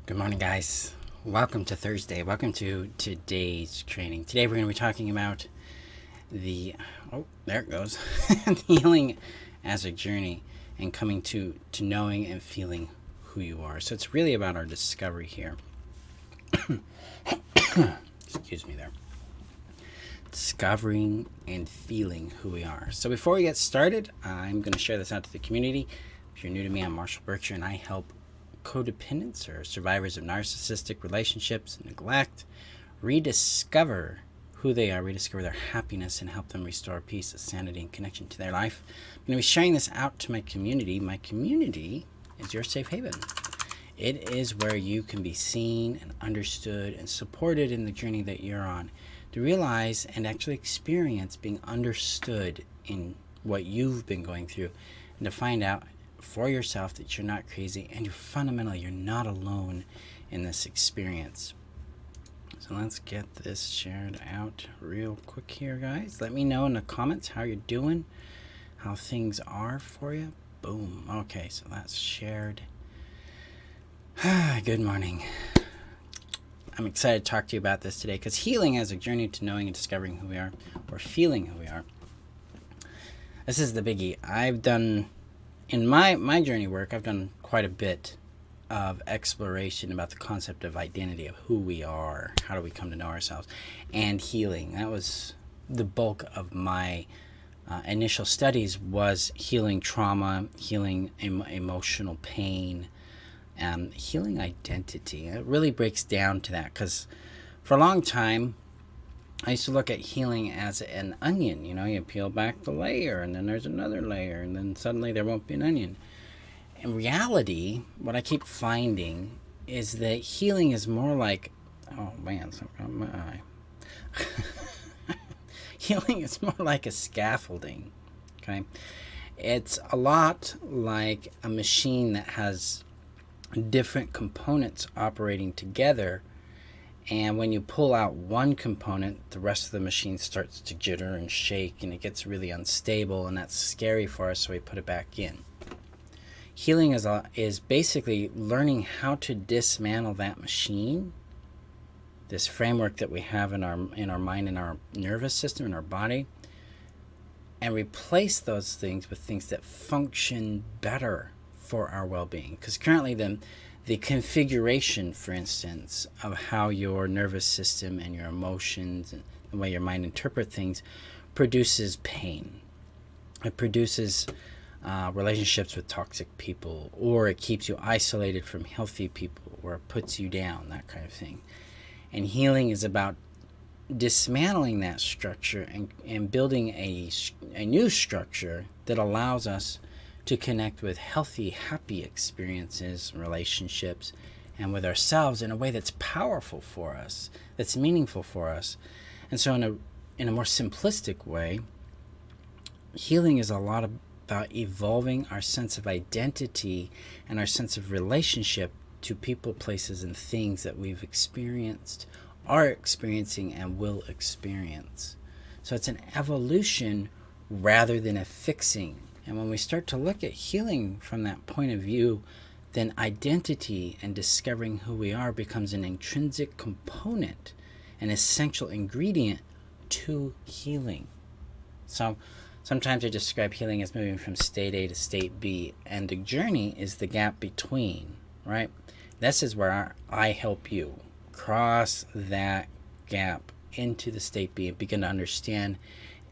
Good morning, guys. Welcome to Thursday. Welcome to today's training. Today we're going to be talking about there it goes, healing as a journey and coming to knowing and feeling who you are. So it's really about our discovery here. Excuse me there. Discovering and feeling who we are. So before we get started, I'm going to share this out to the community. If you're new to me, I'm Marshall Burtcher, and I help codependents or survivors of narcissistic relationships and neglect rediscover who they are, rediscover their happiness, and help them restore peace, sanity, and connection to their life. I'm going to be sharing this out to my community. My community is your safe haven. It is where you can be seen and understood and supported in the journey that you're on, to realize and actually experience being understood in what you've been going through, and to find out for yourself that you're not crazy and you're not alone in this experience. So let's get this shared out real quick here, guys. Let me know in the comments how you're doing, how things are for you. Boom. Okay, so that's shared. Good morning. I'm excited to talk to you about this today, because healing as a journey to knowing and discovering who we are, or feeling who we are. This is the biggie. I've done, in my journey work, I've done quite a bit of exploration about the concept of identity, of who we are, how do we come to know ourselves, and healing. That was the bulk of my initial studies, was healing trauma, healing emotional pain, healing identity. It really breaks down to that, because for a long time I used to look at healing as an onion. You peel back the layer, and then there's another layer, and then suddenly there won't be an onion. In reality, what I keep finding is that healing is more like, oh man, something on my eye. Healing is more like a scaffolding. Okay, it's a lot like a machine that has different components operating together, and when you pull out one component, the rest of the machine starts to jitter and shake, and it gets really unstable, and that's scary for us, so we put it back in. Healing is basically learning how to dismantle that machine, this framework that we have in our mind, in our nervous system, in our body, and replace those things with things that function better for our well-being. Because currently the configuration, for instance, of how your nervous system and your emotions and the way your mind interpret things produces pain. It produces relationships with toxic people, or it keeps you isolated from healthy people, or it puts you down, that kind of thing. And healing is about dismantling that structure and building a new structure that allows us to connect with healthy, happy experiences and relationships, and with ourselves in a way that's powerful for us, that's meaningful for us. And so in a more simplistic way, healing is a lot about evolving our sense of identity and our sense of relationship to people, places, and things that we've experienced, are experiencing, and will experience. So it's an evolution rather than a fixing. And when we start to look at healing from that point of view, then identity and discovering who we are becomes an intrinsic component, an essential ingredient to healing. So sometimes I describe healing as moving from state A to state B, and the journey is the gap between, right? This is where I help you cross that gap into the state B and begin to understand,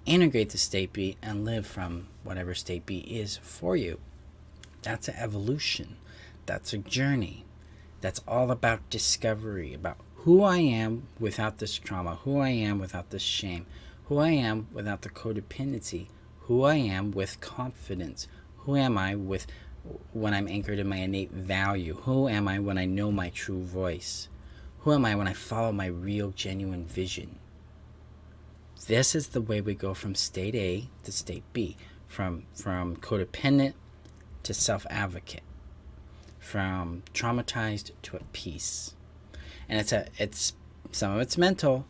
integrate the state B, and live from whatever state B is for you. That's an evolution. That's a journey. That's all about discovery, about who I am without this trauma, who I am without this shame, who I am without the codependency, who I am with confidence, who am I with when I'm anchored in my innate value, who am I when I know my true voice, who am I when I follow my real, genuine vision. This is the way we go from state A to state B, from codependent to self-advocate, from traumatized to at peace. And it's some of it's mental,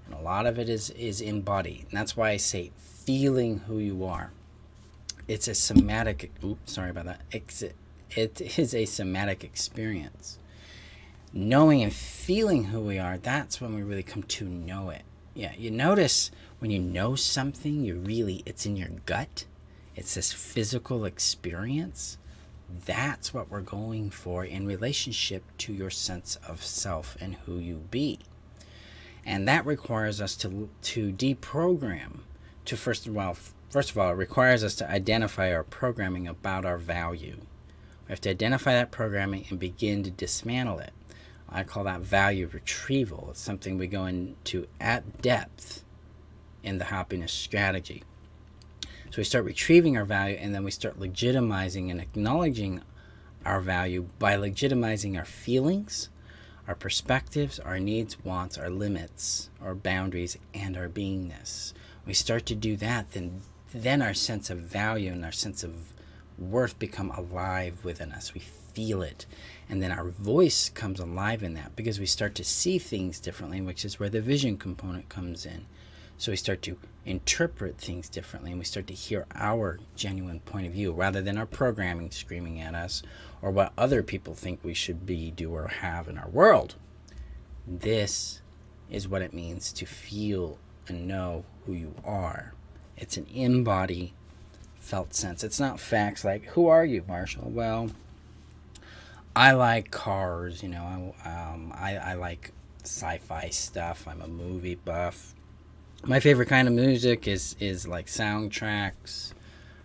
and a lot of it is in body. And that's why I say feeling who you are. It's a somatic. Oops, sorry about that. It is a somatic experience. knowing and feeling who we are, that's when we really come to know it. Yeah, you notice when you know something, it's in your gut. It's this physical experience. That's what we're going for in relationship to your sense of self and who you be. And that requires us to deprogram, to first of all, it requires us to identify our programming about our value. We have to identify that programming and begin to dismantle it. I call that value retrieval. It's something we go into at depth in the happiness strategy. So we start retrieving our value, and then we start legitimizing and acknowledging our value by legitimizing our feelings, our perspectives, our needs, wants, our limits, our boundaries, and our beingness. We start to do that, then our sense of value and our sense of worth become alive within us. We feel it. And then our voice comes alive in that because we start to see things differently, which is where the vision component comes in. So we start to interpret things differently, and we start to hear our genuine point of view rather than our programming screaming at us or what other people think we should be, do, or have in our world. This is what it means to feel and know who you are. It's an embodied, felt sense. It's not facts like, who are you, Marshall? Well, I like cars, I like sci-fi stuff. I'm a movie buff. My favorite kind of music is like soundtracks.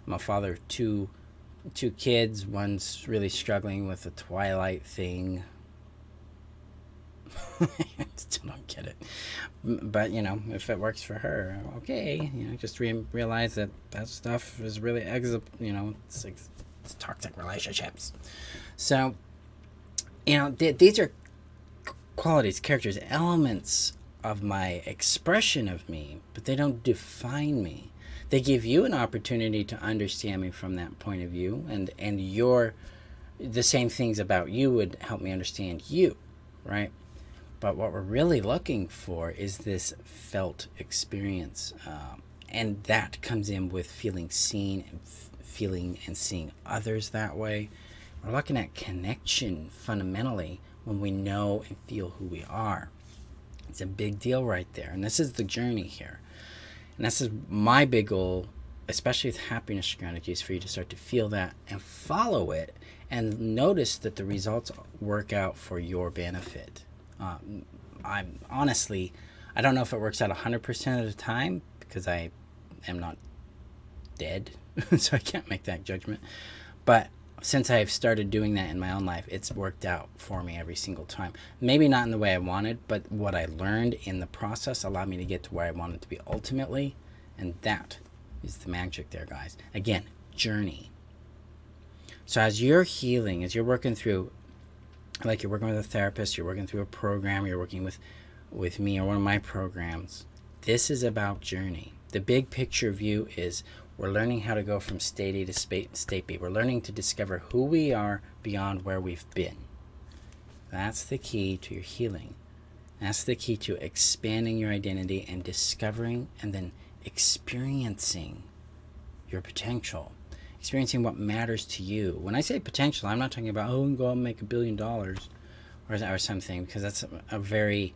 I'm a father of two kids. One's really struggling with the Twilight thing. I still don't get it. But, if it works for her, okay. Just realize that stuff is really, it's toxic relationships. So, these are qualities, characters, elements of my expression of me, but they don't define me. They give you an opportunity to understand me from that point of view, and the same things about you would help me understand you, right? But what we're really looking for is this felt experience, and that comes in with feeling seen and feeling and seeing others that way. We're looking at connection fundamentally when we know and feel who we are. It's a big deal right there, and this is the journey here. And this is my big goal, especially with happiness strategies, for you to start to feel that and follow it and notice that the results work out for your benefit. I don't know if it works out 100% of the time because I am not dead, so I can't make that judgment. But since I've started doing that in my own life, it's worked out for me every single time. Maybe not in the way I wanted, but what I learned in the process allowed me to get to where I wanted to be ultimately, and that is the magic there, guys. Again, journey. So as you're healing, as you're working through, like you're working with a therapist, you're working through a program, you're working with me or one of my programs, this is about journey. The big picture view is we're learning how to go from state A to state B. We're learning to discover who we are beyond where we've been. That's the key to your healing. That's the key to expanding your identity and discovering and then experiencing your potential. Experiencing what matters to you. When I say potential, I'm not talking about, we can go out and make $1 billion or something, because that's a very,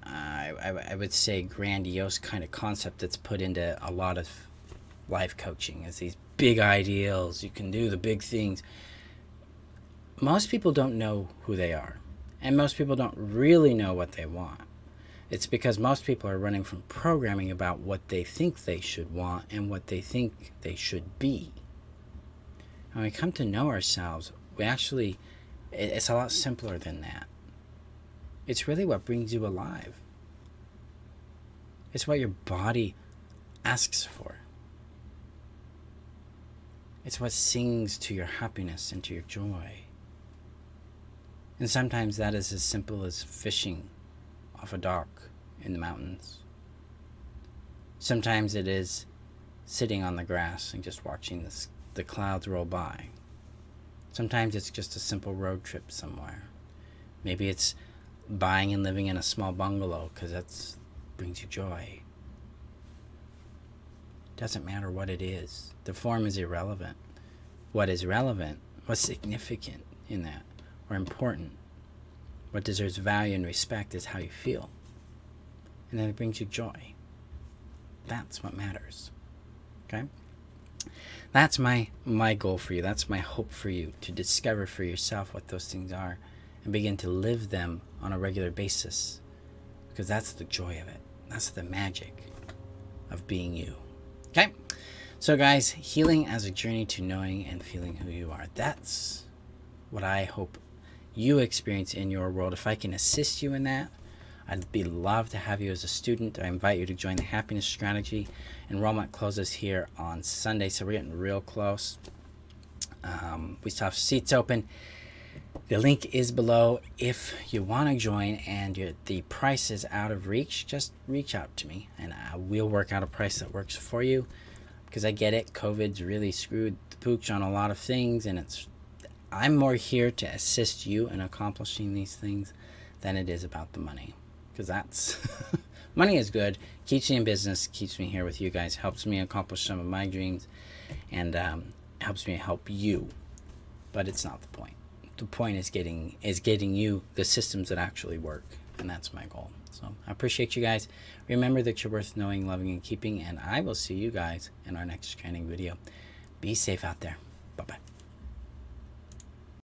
I would say, grandiose kind of concept that's put into a lot of life coaching as these big ideals. You can do the big things. Most people don't know who they are, and most people don't really know what they want. It's because most people are running from programming about what they think they should want and what they think they should be. When we come to know ourselves, it's a lot simpler than that. It's really what brings you alive. It's what your body asks for. It's what sings to your happiness and to your joy. And sometimes that is as simple as fishing off a dock in the mountains. Sometimes it is sitting on the grass and just watching the clouds roll by. Sometimes it's just a simple road trip somewhere. Maybe it's buying and living in a small bungalow because that brings you joy. Doesn't matter what it is. The form is irrelevant. What is relevant, what's significant in that, or important, What deserves value and respect is how you feel. And then it brings you joy. That's what matters. Okay? That's my goal for you. That's my hope for you, to discover for yourself what those things are and begin to live them on a regular basis. Because that's the joy of it. That's the magic of being you. Okay? So guys, healing as a journey to knowing and feeling who you are. That's what I hope you experience in your world. If I can assist you in that, I'd be love to have you as a student. I invite you to join the Happiness Strategy. Enrollment closes here on Sunday, so we're getting real close. We still have seats open. The link is below. If you want to join and the price is out of reach, just reach out to me and we'll work out a price that works for you. Because I get it, COVID's really screwed the pooch on a lot of things, and I'm more here to assist you in accomplishing these things than it is about the money. Because that's money is good, keeps me in business, keeps me here with you guys, helps me accomplish some of my dreams, and helps me help you. But it's not the point. The point is getting you the systems that actually work, and that's my goal. So I appreciate you guys. Remember that you're worth knowing, loving, and keeping, and I will see you guys in our next training video. Be safe out there. Bye-bye.